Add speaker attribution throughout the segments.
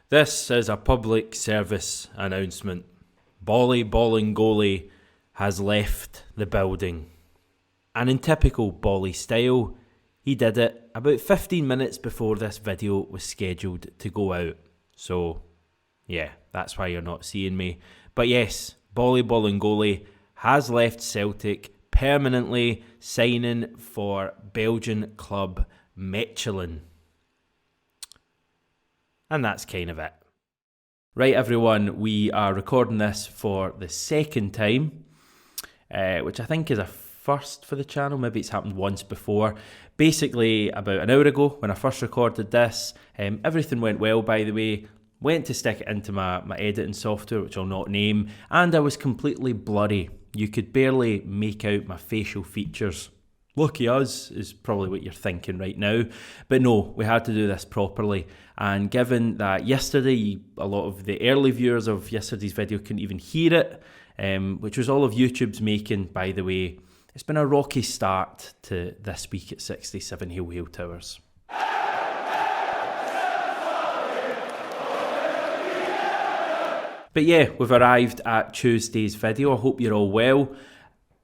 Speaker 1: This is a public service announcement. Bolingoli has left the building. And in typical Bolly style, he did it about 15 minutes before this video was scheduled to go out. So, yeah, that's why you're not seeing me. But yes, Bolingoli has left Celtic permanently, signing for Belgian club Mechelen. And that's kind of it. Right, everyone, we are recording this for the second time, which I think is a first for the channel. Maybe it's happened once before. Basically, about an hour ago, when I first recorded this, everything went well, by the way. Went to stick it into my editing software, which I'll not name, and I was completely blurry. You could barely make out my facial features. Lucky us is probably what you're thinking right now. But no, we had to do this properly. And given that yesterday, a lot of the early viewers of yesterday's video couldn't even hear it, which was all of YouTube's making, by the way, it's been a rocky start to this week at 67 Hill Towers. But yeah, we've arrived at Tuesday's video. I hope you're all well.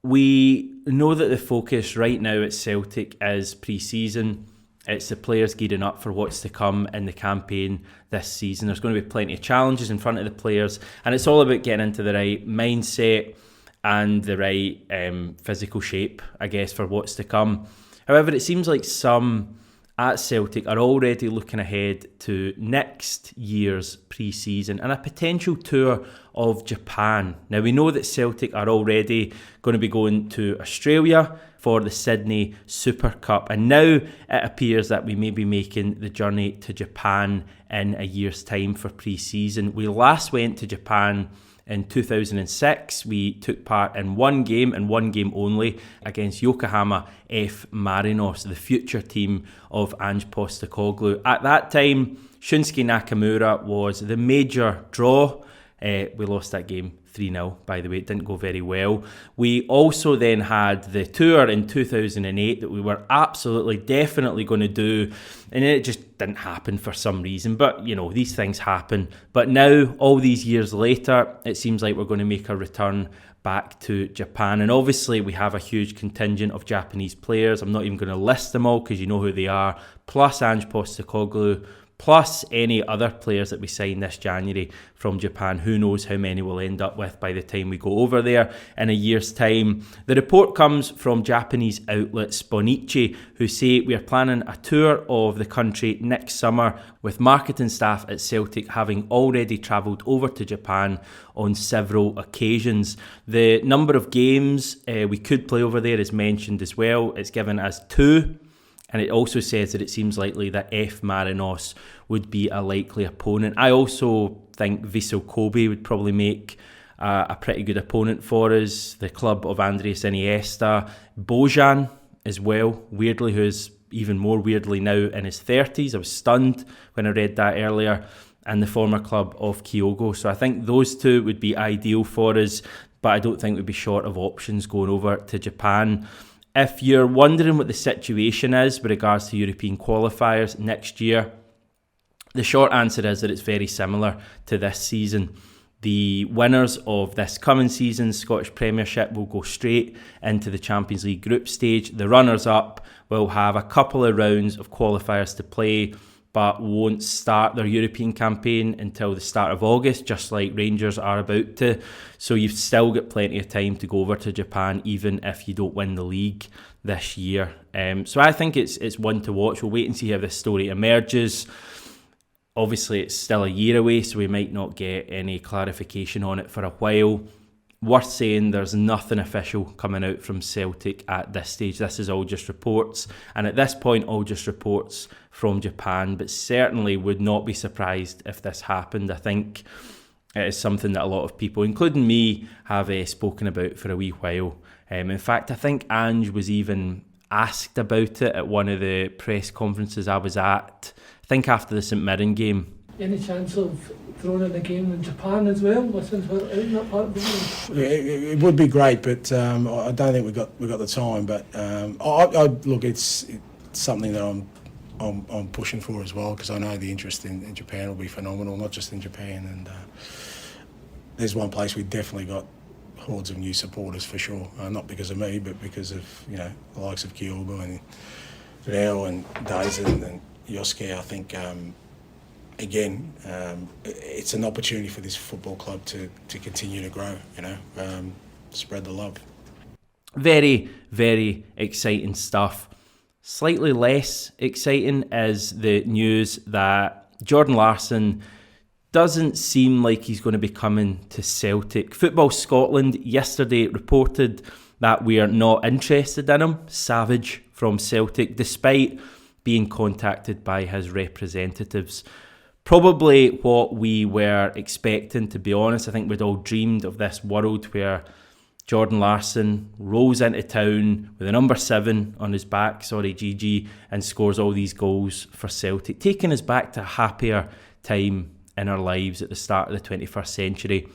Speaker 1: We know that the focus right now at Celtic is pre-season. It's the players gearing up for what's to come in the campaign this season. There's going to be plenty of challenges in front of the players, and it's all about getting into the right mindset and the right physical shape, I guess, for what's to come. However, it seems like some at Celtic are already looking ahead to next year's pre-season and a potential tour of Japan. Now, we know that Celtic are already going to be going to Australia for the Sydney Super Cup, and now it appears that we may be making the journey to Japan in a year's time for pre-season. We last went to Japan in 2006. We took part in one game and one game only against Yokohama F. Marinos, the future team of Ange Postecoglou. At that time, Shunsuke Nakamura was the major draw. We lost that game 3-0, by the way. It didn't go very well. We also then had the tour in 2008 that we were absolutely definitely going to do, and it just didn't happen for some reason. But, you know, these things happen. But now, all these years later, it seems like we're going to make a return back to Japan. And obviously, we have a huge contingent of Japanese players. I'm not even going to list them all because you know who they are. Plus Ange Postecoglou, plus any other players that we sign this January from Japan. Who knows how many we'll end up with by the time we go over there in a year's time. The report comes from Japanese outlet Sponichi, who say we are planning a tour of the country next summer, with marketing staff at Celtic having already travelled over to Japan on several occasions. The number of games we could play over there is mentioned as well. It's given as 2. And it also says that it seems likely that F. Marinos would be a likely opponent. I also think Vissel Kobe would probably make a pretty good opponent for us. The club of Andres Iniesta. Bojan as well, weirdly, who's even more weirdly now in his 30s. I was stunned when I read that earlier. And the former club of Kyogo. So I think those two would be ideal for us, but I don't think we'd be short of options going over to Japan. If you're wondering what the situation is with regards to European qualifiers next year, the short answer is that it's very similar to this season. The winners of this coming season's Scottish Premiership will go straight into the Champions League group stage. The runners-up will have a couple of rounds of qualifiers to play, but won't start their European campaign until the start of August, just like Rangers are about to. So you've still got plenty of time to go over to Japan, even if you don't win the league this year. So I think it's one to watch. We'll wait and see how this story emerges. Obviously, it's still a year away, so we might not get any clarification on it for a while. Worth saying, there's nothing official coming out from Celtic at this stage. This is all just reports, and at this point, all just reports from Japan, but certainly would not be surprised if this happened. I think it is something that a lot of people, including me, have spoken about for a wee while. In fact, I think Ange was even asked about it at one of the press conferences I was at, I think after the St Mirren game.
Speaker 2: Any chance of throwing in a game in Japan as well, since we're out in that part of the world?
Speaker 3: It would be great, but I don't think we got the time. But I look, it's something that I'm pushing for as well, because I know the interest in Japan will be phenomenal, not just in Japan. And there's one place we definitely got hordes of new supporters for sure. Not because of me, but because of the likes of Kyogo and Reo and Daisen and Yosuke. I think again, it's an opportunity for this football club to continue to grow. Spread the love.
Speaker 1: Very, very exciting stuff. Slightly less exciting is the news that Jordan Larsson doesn't seem like he's going to be coming to Celtic. Football Scotland yesterday reported that we are not interested in him. Savage from Celtic, despite being contacted by his representatives. Probably what we were expecting, to be honest. I think we'd all dreamed of this world where Jordan Larsson rolls into town with a number 7 on his back, GG, and scores all these goals for Celtic, taking us back to a happier time in our lives at the start of the 21st century.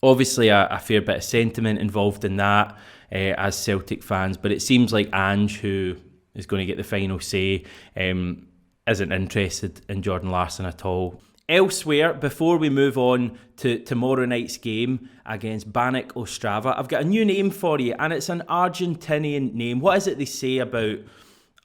Speaker 1: Obviously, a fair bit of sentiment involved in that as Celtic fans, but it seems like Ange, who is going to get the final say, isn't interested in Jordan Larsson at all. Elsewhere, before we move on to tomorrow night's game against Banik Ostrava, I've got a new name for you, and it's an Argentinian name. What is it they say about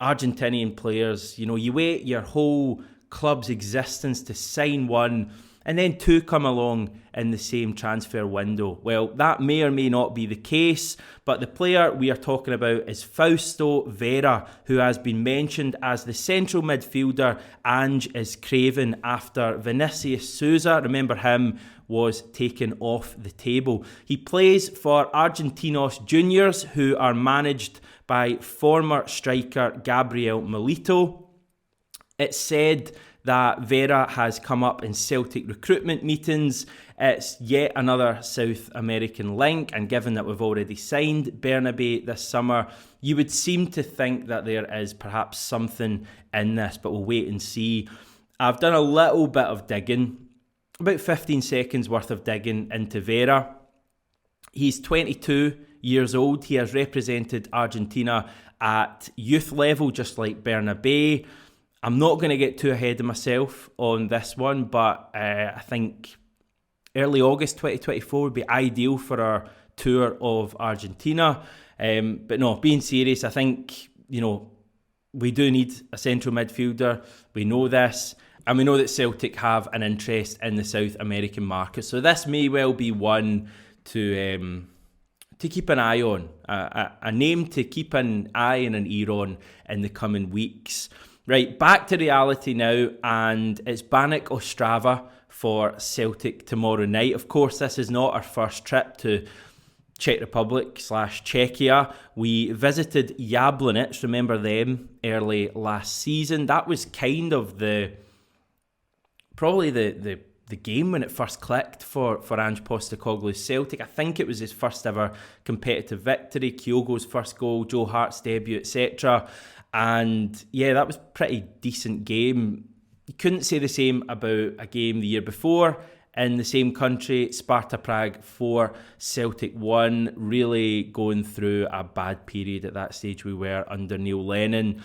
Speaker 1: Argentinian players? You wait your whole club's existence to sign one, and then 2 come along in the same transfer window. Well, that may or may not be the case, but the player we are talking about is Fausto Vera, who has been mentioned as the central midfielder Ange is craving after Vinicius Souza, remember him, was taken off the table. He plays for Argentinos Juniors, who are managed by former striker Gabriel Milito. It's said that Vera has come up in Celtic recruitment meetings. It's yet another South American link, and given that we've already signed Bernabé this summer, you would seem to think that there is perhaps something in this, but we'll wait and see. I've done a little bit of digging, about 15 seconds worth of digging into Vera. He's 22 years old. He has represented Argentina at youth level, just like Bernabé. I'm not going to get too ahead of myself on this one, but I think early August 2024 would be ideal for our tour of Argentina. But no, being serious, I think, we do need a central midfielder. We know this. And we know that Celtic have an interest in the South American market. So this may well be one to keep an eye on, a name to keep an eye and an ear on in the coming weeks. Right, back to reality now, and it's Banik Ostrava for Celtic tomorrow night. Of course, this is not our first trip to Czech Republic / Czechia. We visited Jablonec, remember them, early last season. That was kind of probably the game when it first clicked for Ange Postecoglou's Celtic. I think it was his first ever competitive victory, Kyogo's first goal, Joe Hart's debut, etc. And yeah, that was a pretty decent game. You couldn't say the same about a game the year before in the same country, Sparta Prague 4, Celtic 1, really going through a bad period at that stage we were under Neil Lennon.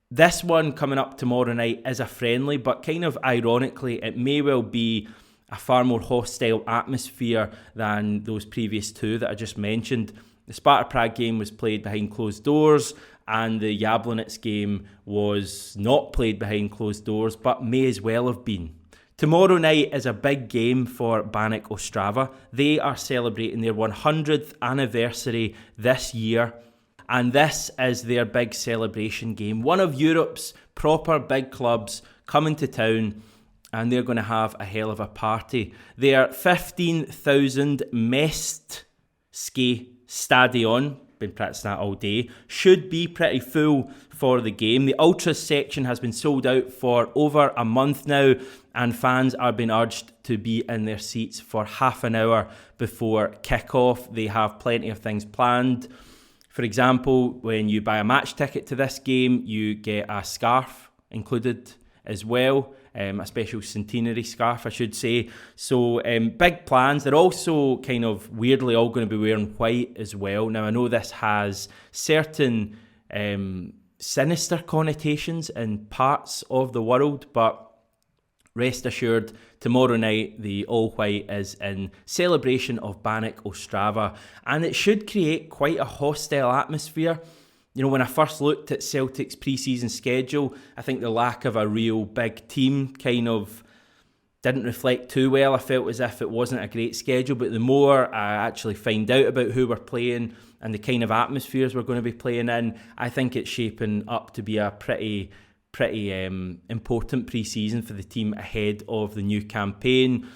Speaker 1: This one coming up tomorrow night is a friendly, but kind of ironically, it may well be a far more hostile atmosphere than those previous 2 that I just mentioned. The Sparta Prague game was played behind closed doors, and the Jablonec game was not played behind closed doors, but may as well have been. Tomorrow night is a big game for Banik Ostrava. They are celebrating their 100th anniversary this year, and this is their big celebration game. One of Europe's proper big clubs coming to town, and they're going to have a hell of a party. Their 15,000 Mestske Stadion, been practicing that all day, should be pretty full for the game. The Ultras section has been sold out for over a month now, and fans are being urged to be in their seats for half an hour before kick-off. They have plenty of things planned. For example, when you buy a match ticket to this game, you get a scarf included as well, a special centenary scarf, I should say. So big plans. They're also kind of weirdly all going to be wearing white as well. Now, I know this has certain sinister connotations in parts of the world, but rest assured, tomorrow night the all-white is in celebration of Banik Ostrava, and it should create quite a hostile atmosphere. You know, when I first looked at Celtic's pre-season schedule, I think the lack of a real big team kind of didn't reflect too well. I felt as if it wasn't a great schedule, but the more I actually find out about who we're playing and the kind of atmospheres we're going to be playing in, I think it's shaping up to be a pretty important pre-season for the team ahead of the new campaign.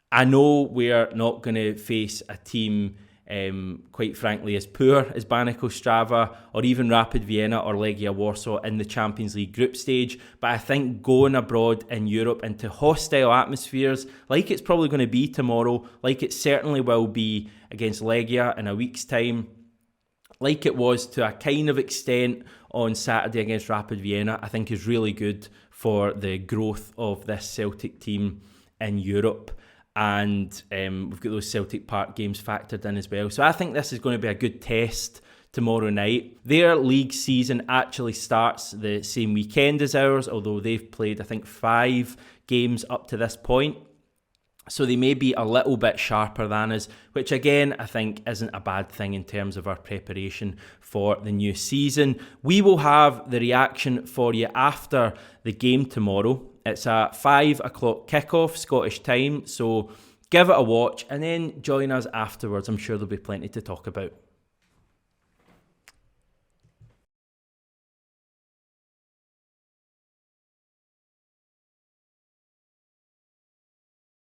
Speaker 1: I know we're not going to face a team quite frankly as poor as Banik Ostrava or even Rapid Vienna or Legia Warsaw in the Champions League group stage, but I think going abroad in Europe into hostile atmospheres like it's probably going to be tomorrow, like it certainly will be against Legia in a week's time, like it was to a kind of extent on Saturday against Rapid Vienna, I think is really good for the growth of this Celtic team in Europe. And we've got those Celtic Park games factored in as well. So I think this is going to be a good test tomorrow night. Their league season actually starts the same weekend as ours, although they've played, I think, 5 games up to this point. So they may be a little bit sharper than us, which again, I think isn't a bad thing in terms of our preparation for the new season. We will have the reaction for you after the game tomorrow. It's a 5 o'clock kickoff Scottish time, so give it a watch and then join us afterwards. I'm sure there'll be plenty to talk about.